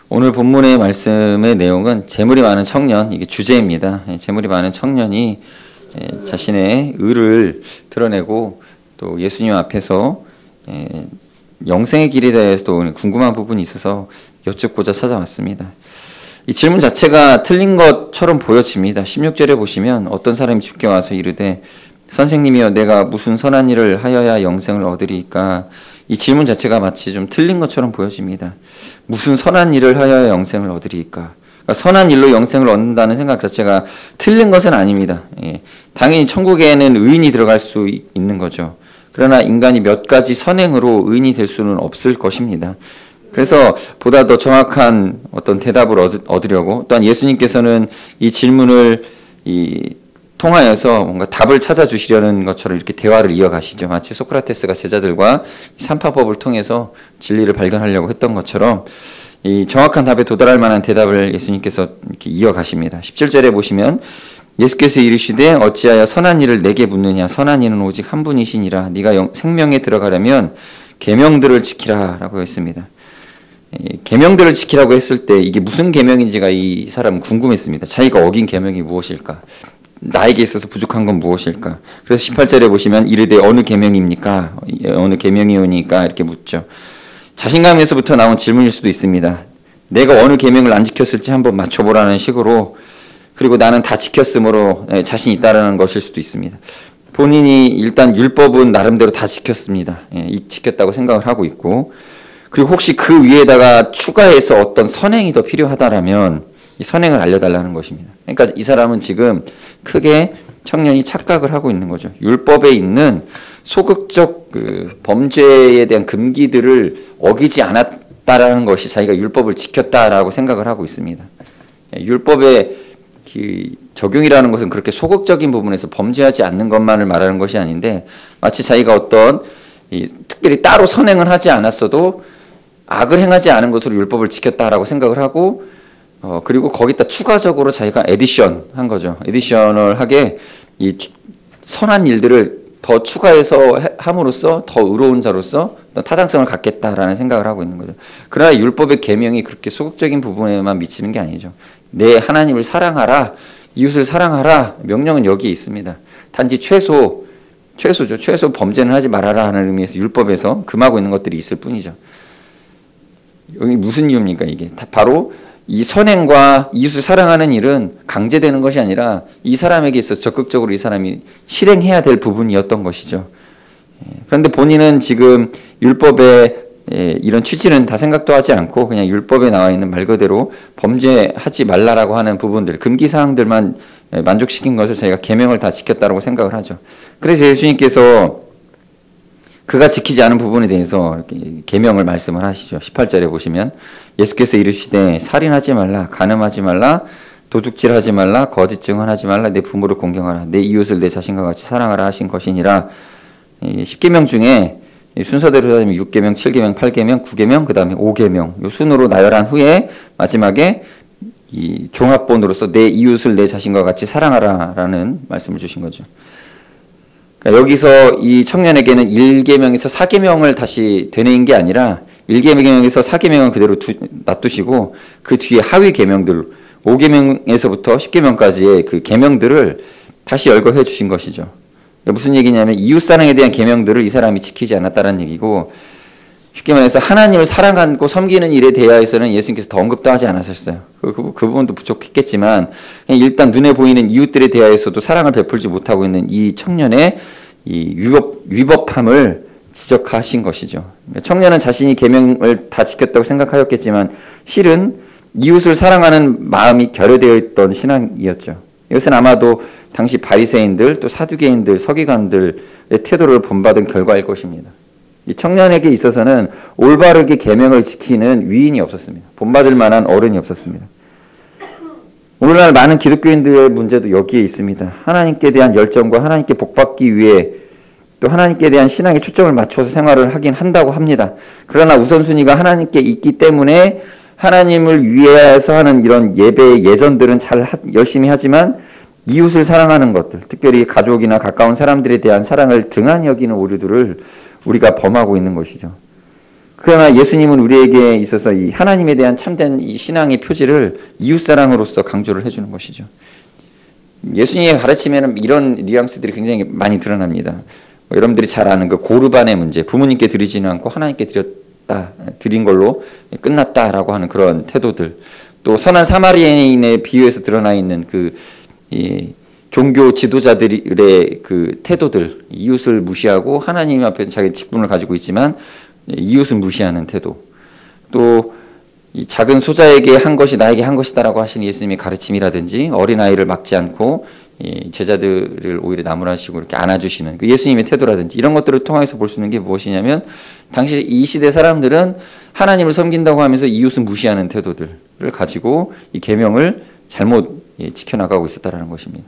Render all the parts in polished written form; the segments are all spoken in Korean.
오늘 본문의 말씀의 내용은 재물이 많은 청년, 이게 주제입니다. 재물이 많은 청년이 자신의 의를 드러내고 또 예수님 앞에서 영생의 길에 대해서도 궁금한 부분이 있어서 여쭙고자 찾아왔습니다. 이 질문 자체가 틀린 것처럼 보여집니다. 16절에 보시면 어떤 사람이 주께 와서 이르되 선생님이여 내가 무슨 선한 일을 하여야 영생을 얻으리이까. 이 질문 자체가 마치 좀 틀린 것처럼 보여집니다. 무슨 선한 일을 하여야 영생을 얻으리이까. 그러니까 선한 일로 영생을 얻는다는 생각 자체가 틀린 것은 아닙니다. 당연히 천국에는 의인이 들어갈 수 있는 거죠. 그러나 인간이 몇 가지 선행으로 의인이 될 수는 없을 것입니다. 그래서 보다 더 정확한 어떤 대답을 얻으려고 또한 예수님께서는 이 질문을 통하여서 뭔가 답을 찾아주시려는 것처럼 이렇게 대화를 이어가시죠. 마치 소크라테스가 제자들과 삼파법을 통해서 진리를 발견하려고 했던 것처럼 이 정확한 답에 도달할 만한 대답을 예수님께서 이렇게 이어가십니다. 17절에 보시면 예수께서 이르시되 어찌하여 선한 일을 내게 묻느냐. 선한 이는 오직 한 분이시니라. 네가 생명에 들어가려면 계명들을 지키라 라고 했습니다. 계명들을 지키라고 했을 때 이게 무슨 계명인지가 이 사람은 궁금했습니다. 자기가 어긴 계명이 무엇일까? 나에게 있어서 부족한 건 무엇일까? 그래서 18절에 보시면 이르되 어느 계명입니까? 어느 계명이오니까 이렇게 묻죠. 자신감에서부터 나온 질문일 수도 있습니다. 내가 어느 계명을 안 지켰을지 한번 맞춰보라는 식으로, 그리고 나는 다 지켰으므로 자신 있다라는 것일 수도 있습니다. 본인이 일단 율법은 나름대로 다 지켰습니다. 지켰다고 생각을 하고 있고, 그리고 혹시 그 위에다가 추가해서 어떤 선행이 더 필요하다라면 이 선행을 알려달라는 것입니다. 그러니까 이 사람은 지금 크게 청년이 착각을 하고 있는 거죠. 율법에 있는 소극적 범죄에 대한 금기들을 어기지 않았다라는 것이 자기가 율법을 지켰다라고 생각을 하고 있습니다. 율법의 적용이라는 것은 그렇게 소극적인 부분에서 범죄하지 않는 것만을 말하는 것이 아닌데, 마치 자기가 어떤 특별히 따로 선행을 하지 않았어도 악을 행하지 않은 것으로 율법을 지켰다라고 생각을 하고, 그리고 거기다 추가적으로 자기가 에디션 한 거죠. 에디셔널하게 이 선한 일들을 더 추가해서 함으로써 더 의로운 자로서 타당성을 갖겠다라는 생각을 하고 있는 거죠. 그러나 율법의 계명이 그렇게 소극적인 부분에만 미치는 게 아니죠. 내 하나님을 사랑하라, 이웃을 사랑하라, 명령은 여기에 있습니다. 단지 최소죠. 최소 범죄는 하지 말아라 하는 의미에서 율법에서 금하고 있는 것들이 있을 뿐이죠. 여기 무슨 이유입니까? 이게 바로 이 선행과 이웃을 사랑하는 일은 강제되는 것이 아니라 이 사람에게 있어서 적극적으로 이 사람이 실행해야 될 부분이었던 것이죠. 그런데 본인은 지금 율법의 이런 취지는 다 생각도 하지 않고 그냥 율법에 나와 있는 말 그대로 범죄하지 말라라고 하는 부분들, 금기사항들만 만족시킨 것을 자기가 계명을 다 지켰다고 생각을 하죠. 그래서 예수님께서 그가 지키지 않은 부분에 대해서 계명을 말씀을 하시죠. 18절에 보시면 예수께서 이르시되 살인하지 말라, 간음하지 말라, 도둑질하지 말라, 거짓 증언하지 말라, 내 부모를 공경하라, 내 이웃을 내 자신과 같이 사랑하라 하신 것이니라. 10계명 중에 순서대로 따지면 6계명, 7계명, 8계명, 9계명, 그 다음에 5계명 이 순으로 나열한 후에 마지막에 이 종합본으로서 내 이웃을 내 자신과 같이 사랑하라라는 말씀을 주신 거죠. 그러니까 여기서 이 청년에게는 1계명에서 4계명을 다시 되뇌인 게 아니라 1계명에서 4계명은 그대로 놔두시고 그 뒤에 하위 계명들 5계명에서부터 10계명까지의 그 계명들을 다시 열거해 주신 것이죠. 그러니까 무슨 얘기냐면 이웃사랑에 대한 계명들을 이 사람이 지키지 않았다는 얘기고, 쉽게 말해서 하나님을 사랑하고 섬기는 일에 대하여서는 예수님께서 더 언급도 하지 않으셨어요. 그 부분도 부족했겠지만 일단 눈에 보이는 이웃들에 대하여서도 사랑을 베풀지 못하고 있는 이 청년의 이 위법함을 지적하신 것이죠. 청년은 자신이 계명을 다 지켰다고 생각하였겠지만 실은 이웃을 사랑하는 마음이 결여되어 있던 신앙이었죠. 이것은 아마도 당시 바리새인들 또 사두개인들 서기관들의 태도를 본받은 결과일 것입니다. 이 청년에게 있어서는 올바르게 계명을 지키는 위인이 없었습니다. 본받을 만한 어른이 없었습니다. 오늘날 많은 기독교인들의 문제도 여기에 있습니다. 하나님께 대한 열정과 하나님께 복받기 위해 또 하나님께 대한 신앙에 초점을 맞춰서 생활을 하긴 한다고 합니다. 그러나 우선순위가 하나님께 있기 때문에 하나님을 위해서 하는 이런 예배의 예전들은 열심히 하지만 이웃을 사랑하는 것들, 특별히 가족이나 가까운 사람들에 대한 사랑을 등한히 여기는 오류들을 우리가 범하고 있는 것이죠. 그러나 예수님은 우리에게 있어서 이 하나님에 대한 참된 이 신앙의 표지를 이웃사랑으로서 강조를 해주는 것이죠. 예수님의 가르침에는 이런 뉘앙스들이 굉장히 많이 드러납니다. 여러분들이 잘 아는 그 고르반의 문제, 부모님께 드리지는 않고 하나님께 드린 걸로 끝났다라고 하는 그런 태도들, 또 선한 사마리아인의 비유에서 드러나 있는 이 종교 지도자들의 그 태도들, 이웃을 무시하고 하나님 앞에 자기 직분을 가지고 있지만 이웃을 무시하는 태도, 또 이 작은 소자에게 한 것이 나에게 한 것이다라고 하시는 예수님의 가르침이라든지 어린아이를 막지 않고 이 제자들을 오히려 나무라시고 이렇게 안아주시는 그 예수님의 태도라든지 이런 것들을 통해서 볼 수 있는 게 무엇이냐면 당시 이 시대 사람들은 하나님을 섬긴다고 하면서 이웃을 무시하는 태도들을 가지고 이 계명을 잘못 지켜나가고 있었다라는 것입니다.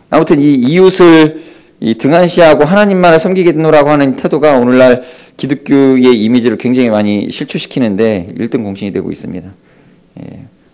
아무튼 이 이웃을 등한시하고 하나님만을 섬기겠노라고 하는 태도가 오늘날 기독교의 이미지를 굉장히 많이 실추시키는데 1등 공신이 되고 있습니다.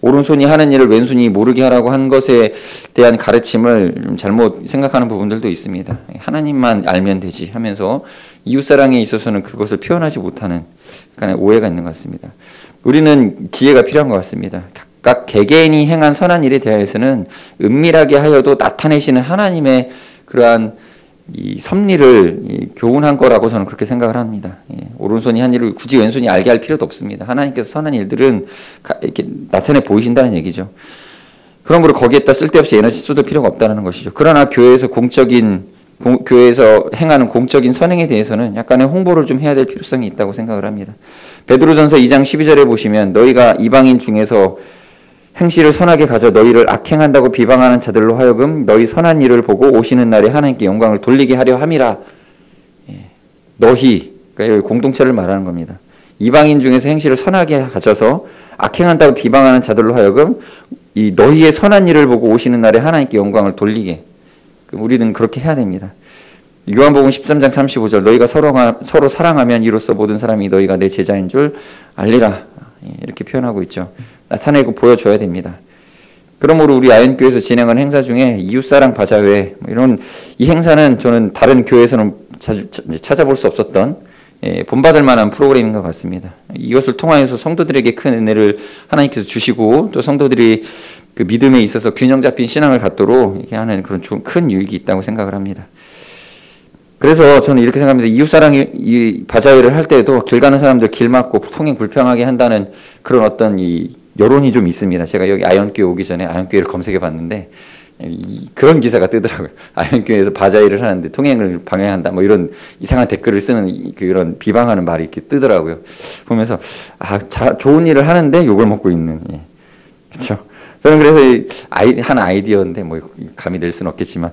오른손이 하는 일을 왼손이 모르게 하라고 한 것에 대한 가르침을 좀 잘못 생각하는 부분들도 있습니다. 하나님만 알면 되지 하면서 이웃사랑에 있어서는 그것을 표현하지 못하는 약간의 오해가 있는 것 같습니다. 우리는 지혜가 필요한 것 같습니다. 각 개개인이 행한 선한 일에 대해서는 은밀하게 하여도 나타내시는 하나님의 그러한 이 섭리를 교훈한 거라고 저는 그렇게 생각을 합니다. 오른손이 한 일을 굳이 왼손이 알게 할 필요도 없습니다. 하나님께서 선한 일들은 이렇게 나타내 보이신다는 얘기죠. 그러므로 거기에다 쓸데없이 에너지 쏟을 필요가 없다는 것이죠. 그러나 교회에서 교회에서 행하는 공적인 선행에 대해서는 약간의 홍보를 좀 해야 될 필요성이 있다고 생각을 합니다. 베드로전서 2장 12절에 보시면 너희가 이방인 중에서 행실을 선하게 가져 너희를 악행한다고 비방하는 자들로 하여금 너희 선한 일을 보고 오시는 날에 하나님께 영광을 돌리게 하려 함이라. 너희, 그러니까 공동체를 말하는 겁니다. 이방인 중에서 행실을 선하게 가져서 악행한다고 비방하는 자들로 하여금 이 너희의 선한 일을 보고 오시는 날에 하나님께 영광을 돌리게. 우리는 그렇게 해야 됩니다. 요한복음 13장 35절 너희가 서로 사랑하면 이로써 모든 사람이 너희가 내 제자인 줄 알리라. 이렇게 표현하고 있죠. 나타내고 보여줘야 됩니다. 그러므로 우리 아현교회에서 진행하는 행사 중에 이웃사랑 바자회 이런 이 행사는 저는 다른 교회에서는 자주 찾아볼 수 없었던 본받을 만한 프로그램인 것 같습니다. 이것을 통하여서 성도들에게 큰 은혜를 하나님께서 주시고 또 성도들이 그 믿음에 있어서 균형 잡힌 신앙을 갖도록 이렇게 하는 그런 큰 유익이 있다고 생각을 합니다. 그래서 저는 이렇게 생각합니다. 이웃사랑이 이 바자회를 할 때도 길 가는 사람들 길 막고 통행 불평하게 한다는 그런 어떤 이 여론이 좀 있습니다. 제가 여기 아현교회 오기 전에 아현교회를 검색해 봤는데 그런 기사가 뜨더라고요. 아현교회에서 바자회를 하는데 통행을 방해한다 뭐 이런 이상한 댓글을 쓰는 그런 비방하는 말이 이렇게 뜨더라고요. 보면서 좋은 일을 하는데 욕을 먹고 있는 그렇죠. 저는 그래서 한 아이디어인데 뭐 감히 낼 수는 없겠지만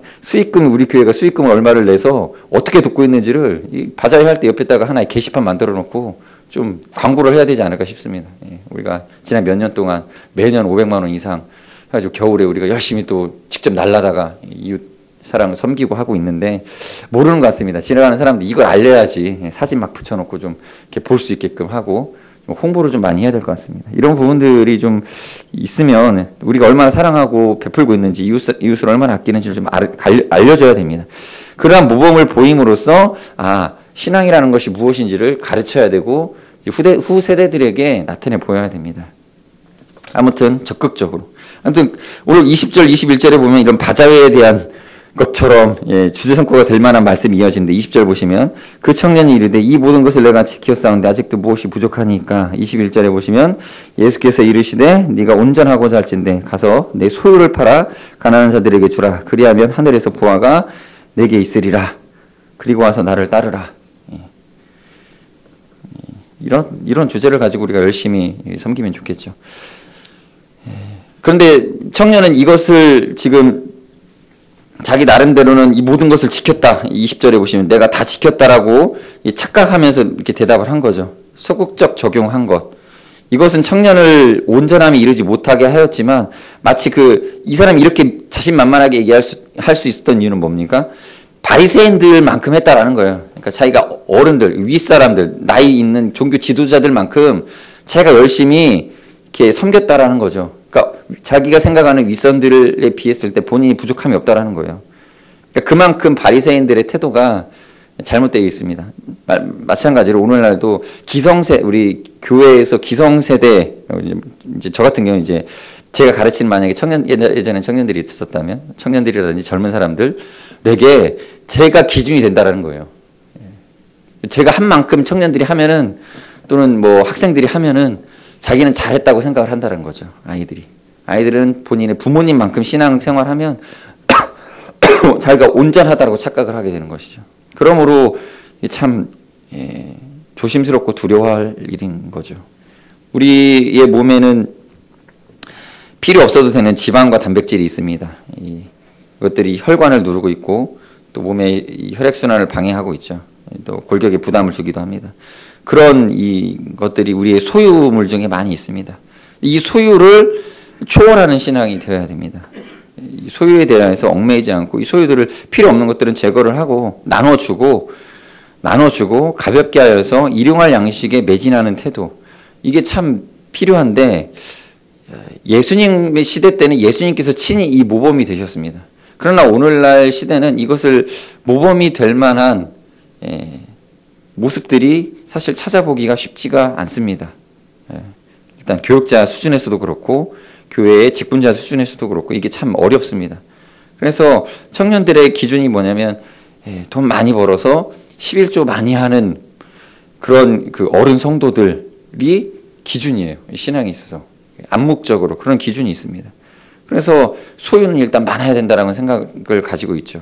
우리 교회가 수익금을 얼마를 내서 어떻게 돕고 있는지를 이 바자회 할 때 옆에다가 하나의 게시판 만들어 놓고 좀 광고를 해야 되지 않을까 싶습니다. 우리가 지난 몇 년 동안 매년 500만 원 이상 해가지고 겨울에 우리가 열심히 또 직접 날라다가 이웃 사랑을 섬기고 하고 있는데 모르는 것 같습니다. 지나가는 사람들 이걸 알려야지 사진 막 붙여놓고 좀 이렇게 볼 수 있게끔 하고 홍보를 좀 많이 해야 될 것 같습니다. 이런 부분들이 좀 있으면 우리가 얼마나 사랑하고 베풀고 있는지 이웃을 얼마나 아끼는지를 좀 알려줘야 됩니다. 그러한 모범을 보임으로써 신앙이라는 것이 무엇인지를 가르쳐야 되고 후세대들에게 나타내 보여야 됩니다. 아무튼 적극적으로. 아무튼 오늘 20절 21절에 보면 이런 바자회에 대한 것처럼 주제 성과가 될 만한 말씀이 이어지는데 20절 보시면 그 청년이 이르되 이 모든 것을 내가 지켰사온데 아직도 무엇이 부족하니까 21절에 보시면 예수께서 이르시되 네가 온전하고자 할진대 가서 내 소유를 팔아 가난한 자들에게 주라 그리하면 하늘에서 보화가 내게 있으리라 그리고 와서 나를 따르라. 이런 주제를 가지고 우리가 열심히 섬기면 좋겠죠. 그런데 청년은 이것을 지금 자기 나름대로는 이 모든 것을 지켰다. 20절에 보시면 내가 다 지켰다라고 착각하면서 이렇게 대답을 한 거죠. 소극적 적용한 것. 이것은 청년을 온전함에 이르지 못하게 하였지만 마치 이 사람이 이렇게 자신만만하게 할 수 있었던 이유는 뭡니까? 바리새인들만큼 했다라는 거예요. 그러니까 자기가 어른들, 윗사람들, 나이 있는 종교 지도자들만큼 자기가 열심히 이렇게 섬겼다라는 거죠. 그러니까 자기가 생각하는 윗선들에 비했을 때 본인이 부족함이 없다라는 거예요. 그러니까 그만큼 바리새인들의 태도가 잘못되어 있습니다. 마찬가지로 오늘날도 우리 교회에서 기성세대, 이제 저 같은 경우는 이제 제가 가르치는 만약에 예전에 청년들이 있었다면, 청년들이라든지 젊은 사람들에게 제가 기준이 된다라는 거예요. 제가 한 만큼 청년들이 하면은, 또는 뭐 학생들이 하면은 자기는 잘했다고 생각을 한다는 거죠. 아이들은 본인의 부모님만큼 신앙생활하면 자기가 온전하다고 착각을 하게 되는 것이죠. 그러므로 참 조심스럽고 두려워할 일인 거죠. 우리의 몸에는 필요 없어도 되는 지방과 단백질이 있습니다. 이것들이 혈관을 누르고 있고 또 몸의 혈액순환을 방해하고 있죠. 또 골격에 부담을 주기도 합니다. 그런 것들이 우리의 소유물 중에 많이 있습니다. 이 소유를 초월하는 신앙이 되어야 됩니다. 이 소유에 대해서 얽매이지 않고 이 소유들을 필요 없는 것들은 제거를 하고 나눠주고 가볍게 하여서 일용할 양식에 매진하는 태도, 이게 참 필요한데 예수님의 시대 때는 예수님께서 친히 이 모범이 되셨습니다. 그러나 오늘날 시대는 이것을 모범이 될 만한 모습들이 사실 찾아보기가 쉽지가 않습니다. 일단 교육자 수준에서도 그렇고 교회의 직분자 수준에서도 그렇고 이게 참 어렵습니다. 그래서 청년들의 기준이 뭐냐면 돈 많이 벌어서 11조 많이 하는 그런 그 어른 성도들이 기준이에요. 신앙에 있어서 암묵적으로 그런 기준이 있습니다. 그래서 소유는 일단 많아야 된다라는 생각을 가지고 있죠.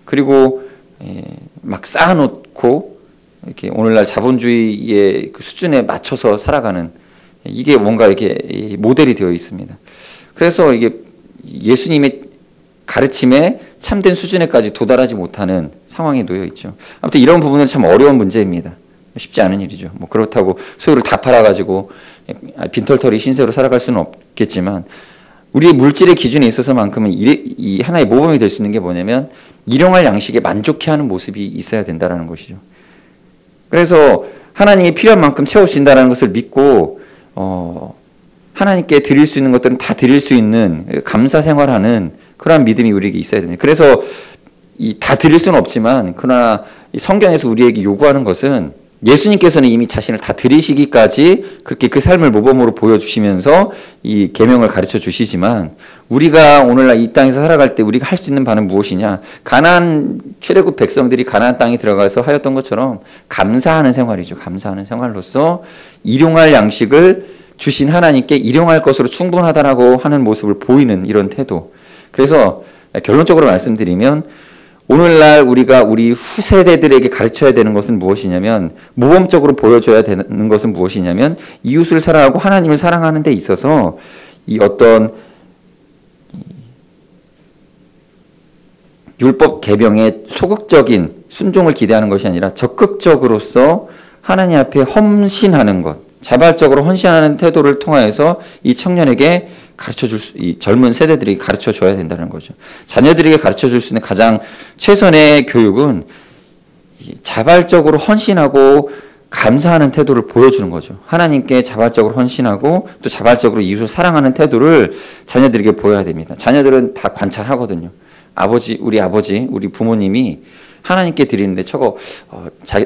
그리고 막 쌓아놓고 이렇게 오늘날 자본주의의 그 수준에 맞춰서 살아가는, 이게 뭔가 이렇게 모델이 되어 있습니다. 그래서 이게 예수님의 가르침에 참된 수준에까지 도달하지 못하는 상황에 놓여 있죠. 아무튼 이런 부분은 참 어려운 문제입니다. 쉽지 않은 일이죠. 뭐 그렇다고 소유를 다 팔아가지고 빈털터리 신세로 살아갈 수는 없겠지만 우리의 물질의 기준에 있어서만큼은 이 하나의 모범이 될 수 있는 게 뭐냐면 일용할 양식에 만족해하는 모습이 있어야 된다는 것이죠. 그래서 하나님이 필요한 만큼 채워주신다는 것을 믿고 하나님께 드릴 수 있는 것들은 다 드릴 수 있는 감사 생활하는 그러한 믿음이 우리에게 있어야 됩니다. 그래서 다 드릴 수는 없지만 그러나 성경에서 우리에게 요구하는 것은 예수님께서는 이미 자신을 다 드리시기까지 그렇게 그 삶을 모범으로 보여주시면서 이 계명을 가르쳐 주시지만 우리가 오늘날 이 땅에서 살아갈 때 우리가 할 수 있는 바는 무엇이냐? 가나안 출애굽 백성들이 가나안 땅에 들어가서 하였던 것처럼 감사하는 생활이죠. 감사하는 생활로서 일용할 양식을 주신 하나님께 일용할 것으로 충분하다라고 하는 모습을 보이는 이런 태도. 그래서 결론적으로 말씀드리면 오늘날 우리가 우리 후세대들에게 가르쳐야 되는 것은 무엇이냐면, 모범적으로 보여줘야 되는 것은 무엇이냐면 이웃을 사랑하고 하나님을 사랑하는 데 있어서 이 어떤 율법 계명의 소극적인 순종을 기대하는 것이 아니라 적극적으로서 하나님 앞에 헌신하는 것, 자발적으로 헌신하는 태도를 통하여서 이 청년에게 이 젊은 세대들이 가르쳐 줘야 된다는 거죠. 자녀들에게 가르쳐 줄 수 있는 가장 최선의 교육은 자발적으로 헌신하고 감사하는 태도를 보여주는 거죠. 하나님께 자발적으로 헌신하고 또 자발적으로 이웃을 사랑하는 태도를 자녀들에게 보여야 됩니다. 자녀들은 다 관찰하거든요. 우리 부모님이 하나님께 드리는데 저거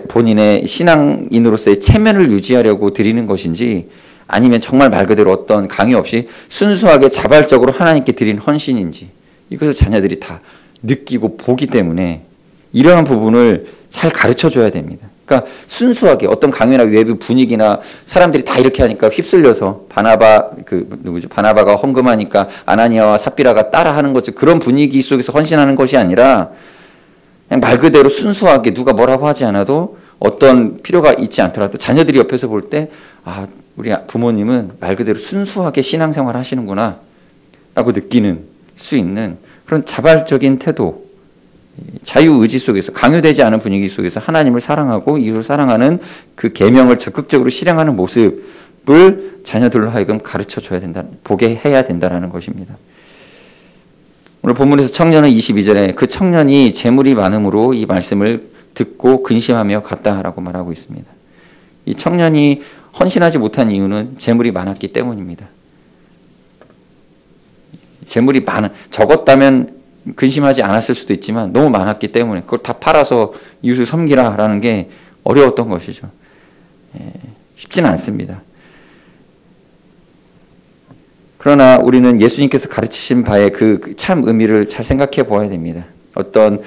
본인의 신앙인으로서의 체면을 유지하려고 드리는 것인지 아니면 정말 말 그대로 어떤 강요 없이 순수하게 자발적으로 하나님께 드린 헌신인지, 이것을 자녀들이 다 느끼고 보기 때문에 이러한 부분을 잘 가르쳐 줘야 됩니다. 그러니까 순수하게 어떤 강요나 외부 분위기나 사람들이 다 이렇게 하니까 휩쓸려서 바나바가 헌금하니까 아나니아와 삽비라가 따라하는 거죠. 그런 분위기 속에서 헌신하는 것이 아니라 그냥 말 그대로 순수하게 누가 뭐라고 하지 않아도 어떤 필요가 있지 않더라도 자녀들이 옆에서 볼 때 우리 부모님은 말 그대로 순수하게 신앙생활 하시는구나 라고 느끼는 수 있는 그런 자발적인 태도, 자유의지 속에서 강요되지 않은 분위기 속에서 하나님을 사랑하고 이웃을 사랑하는 그 계명을 적극적으로 실행하는 모습을 자녀들로 하여금 가르쳐 줘야 된다, 보게 해야 된다는 것입니다. 오늘 본문에서 청년은 22절에 그 청년이 재물이 많음으로 이 말씀을 듣고 근심하며 갔다라고 말하고 있습니다. 이 청년이 헌신하지 못한 이유는 재물이 많았기 때문입니다. 재물이 적었다면 근심하지 않았을 수도 있지만 너무 많았기 때문에 그걸 다 팔아서 이웃을 섬기라라는 게 어려웠던 것이죠. 쉽지는 않습니다. 그러나 우리는 예수님께서 가르치신 바의 그 참 의미를 잘 생각해 보아야 됩니다. 어떤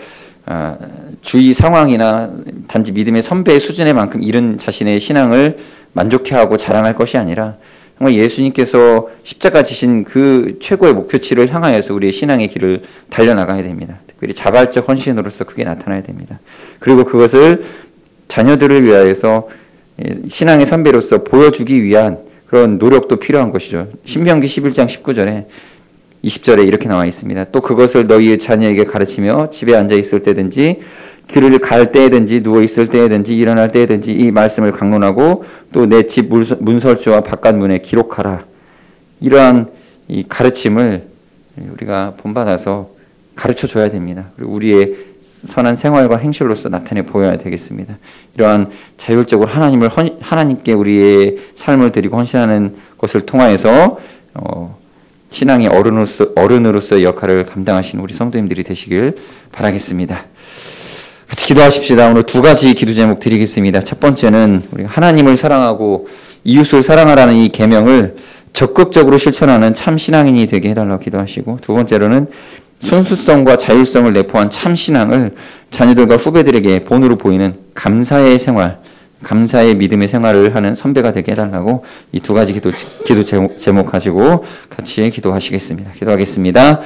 주위 상황이나 단지 믿음의 선배의 수준에 만큼 이른 자신의 신앙을 만족해하고 자랑할 것이 아니라 정말 예수님께서 십자가 지신 그 최고의 목표치를 향하여서 우리의 신앙의 길을 달려나가야 됩니다. 특별히 자발적 헌신으로서 그게 나타나야 됩니다. 그리고 그것을 자녀들을 위하여서 신앙의 선배로서 보여주기 위한 그런 노력도 필요한 것이죠. 신명기 11장 19절에 20절에 이렇게 나와 있습니다. 또 그것을 너희의 자녀에게 가르치며 집에 앉아 있을 때든지 길을 갈 때든지 누워 있을 때든지 일어날 때든지 이 말씀을 강론하고 또 내 집 문설주와 바깥 문에 기록하라. 이러한 이 가르침을 우리가 본받아서 가르쳐 줘야 됩니다. 그리고 우리의 선한 생활과 행실로서 나타내 보여야 되겠습니다. 이러한 자율적으로 하나님께 우리의 삶을 드리고 헌신하는 것을 통하여서 신앙의 어른으로서의 역할을 감당하시는 우리 성도님들이 되시길 바라겠습니다. 같이 기도하십시다. 오늘 두 가지 기도 제목 드리겠습니다. 첫 번째는 우리가 하나님을 사랑하고 이웃을 사랑하라는 이 계명을 적극적으로 실천하는 참 신앙인이 되게 해달라고 기도하시고, 두 번째로는 순수성과 자율성을 내포한 참 신앙을 자녀들과 후배들에게 본으로 보이는 감사의 생활, 감사의 믿음의 생활을 하는 선배가 되게 해달라고 이 두 가지 기도 제목 가지고 같이 기도하시겠습니다. 기도하겠습니다.